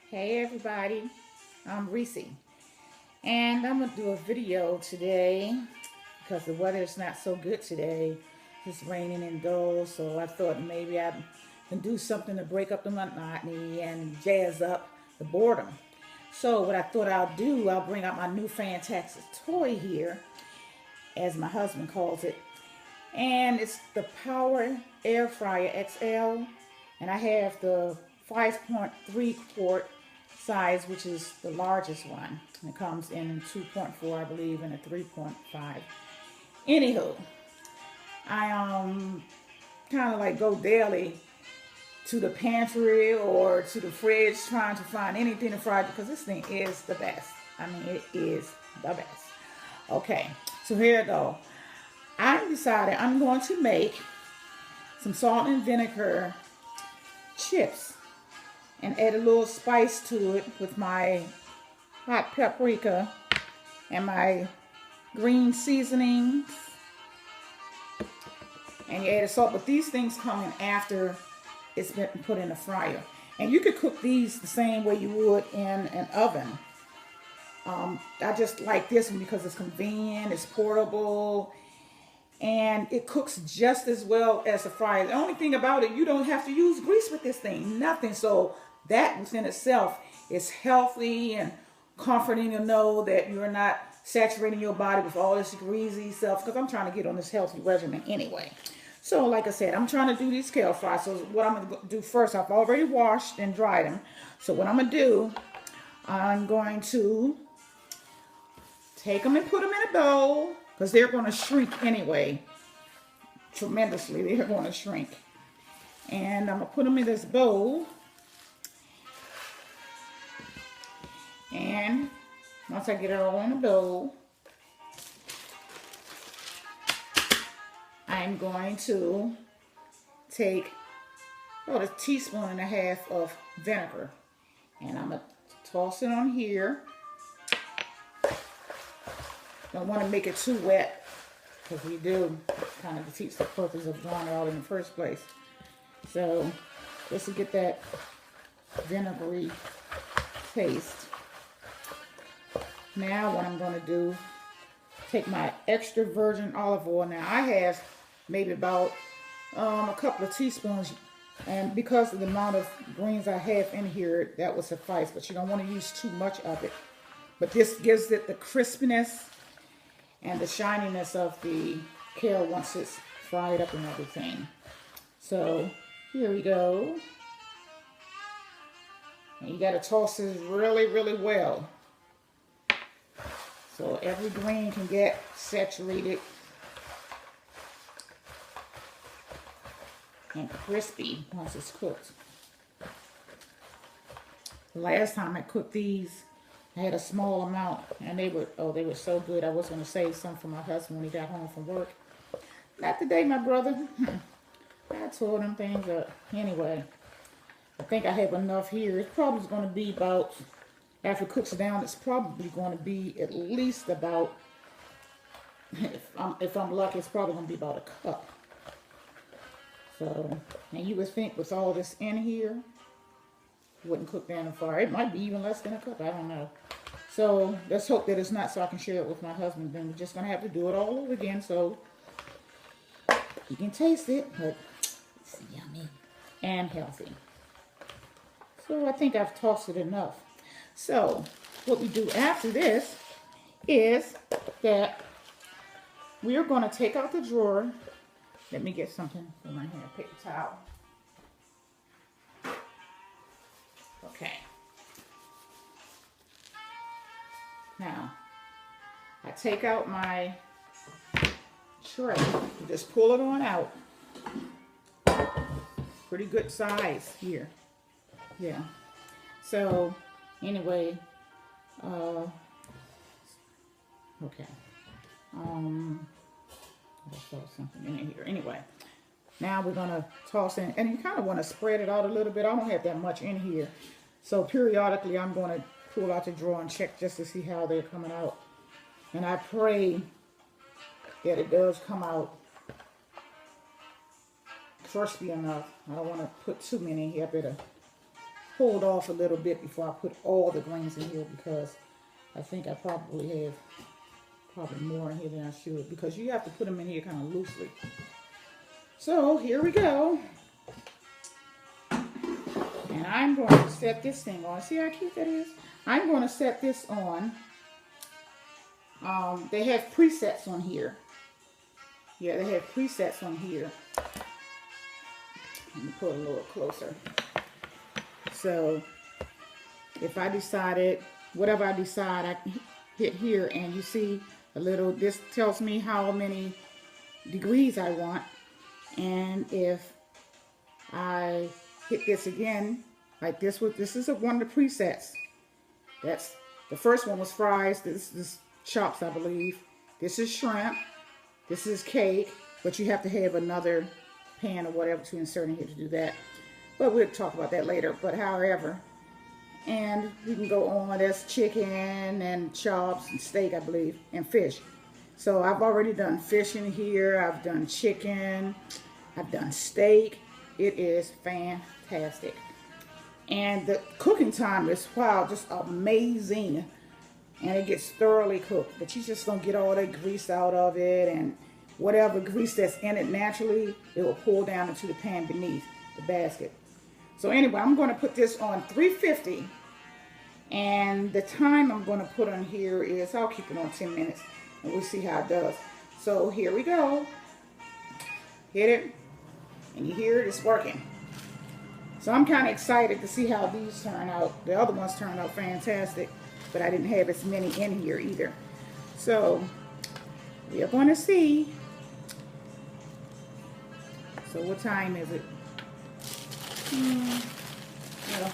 Hey everybody, I'm Reese, and I'm gonna do a video today because the weather is not so good today. It's raining and dull, so I thought maybe I can do something to break up the monotony and jazz up the boredom. So what I thought I'll do, I'll bring out my new fantastic toy here, as my husband calls it, and it's the Power Air Fryer XL, and I have the 5.3 quart size, which is the largest one. It comes in 2.4, I believe, and a 3.5. Anywho, I kind of like go daily to the pantry or to the fridge trying to find anything to fry because this thing is the best. I mean, it is the best. Okay, so here I go. I decided I'm going to make some salt and vinegar chips and add a little spice to it with my hot paprika and my green seasonings, and you add the salt. But these things come in after it's been put in the fryer, and you could cook these the same way you would in an oven. I just like this one because it's convenient, it's portable, and it cooks just as well as a fryer. The only thing about it, you don't have to use grease with this thing, nothing. So that within itself is healthy and comforting to know that you're not saturating your body with all this greasy stuff, because I'm trying to get on this healthy regimen anyway. So like I said, I'm trying to do these kale fries. So what I'm going to do first, I've already washed and dried them. So what I'm going to do, I'm going to take them and put them in a bowl, because they're going to shrink anyway, tremendously. They're going to shrink. And I'm going to put them in this bowl. And once I get it all in a bowl, I'm going to take about a teaspoon and a half of vinegar. And I'm going to toss it on here. Don't want to make it too wet, because we do kind of defeats the purpose of drawing it out in the first place. So just to get that vinegary taste. Now what I'm going to do, take my extra virgin olive oil. Now I have maybe about a couple of teaspoons, and because of the amount of greens I have in here, that will suffice, but you don't want to use too much of it. But this gives it the crispness and the shininess of the kale once it's fried up and everything. So here we go. And you got to toss this really, really well, so every green can get saturated and crispy once it's cooked. The last time I cooked these, I had a small amount, and they were so good. I was going to save some for my husband when he got home from work. Not today, my brother. I tore them things up. Anyway, I think I have enough here. It's probably going to be about, after it cooks down, it's probably going to be at least about, if I'm lucky, it's probably going to be about a cup. So, and you would think with all this in here, it wouldn't cook down the fire. It might be even less than a cup. I don't know. So let's hope that it's not, so I can share it with my husband. Then we're just going to have to do it all over again so he can taste it. But it's yummy and healthy. So I think I've tossed it enough. So what we do after this is that we are going to take out the drawer. Let me get something for my hand, paper towel. Okay. Now, I take out my tray. Just pull it on out. Pretty good size here. Yeah. So, anyway, okay. I'll throw something in here. Anyway, now we're going to toss in, and you kind of want to spread it out a little bit. I don't have that much in here. So periodically I'm going to pull out the drawer and check just to see how they're coming out. And I pray that it does come out crispy enough. I don't want to put too many here. I better hold off a little bit before I put all the grains in here, because I think I probably have more in here than I should, because you have to put them in here kind of loosely. So here we go. And I'm going to set this thing on. See how cute that is? I'm going to set this on. They have presets on here. Yeah, they have presets on here. Let me pull it a little closer. So if I decided, whatever I decide, I can hit here, and you see a little, this tells me how many degrees I want. And if I hit this again, like this is one of the presets. That's, the first one was fries. This is chops, I believe. This is shrimp. This is cake, but you have to have another pan or whatever to insert in here to do that. But we'll talk about that later. But however, and we can go on. There's chicken and chops and steak, I believe, and fish. So I've already done fish in here. I've done chicken. I've done steak. It is fantastic. And the cooking time is, wow, just amazing. And it gets thoroughly cooked. But you just don't get all that grease out of it. And whatever grease that's in it naturally, it will pull down into the pan beneath the basket. So anyway, I'm going to put this on 350. And the time I'm going to put on here is, I'll keep it on 10 minutes. And we'll see how it does. So here we go. Hit it. And you hear it, it's working. So I'm kind of excited to see how these turn out. The other ones turned out fantastic, but I didn't have as many in here either. So we are going to see. So what time is it? Well,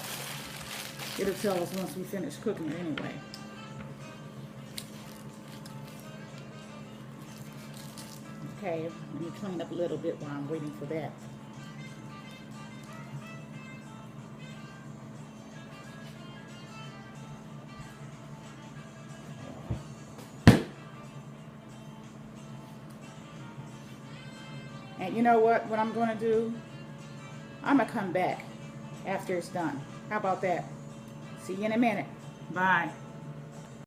it'll tell us once we finish cooking it anyway. Okay, let me clean up a little bit while I'm waiting for that. And you know what I'm going to do? I'm going to come back after it's done. How about that? See you in a minute. Bye.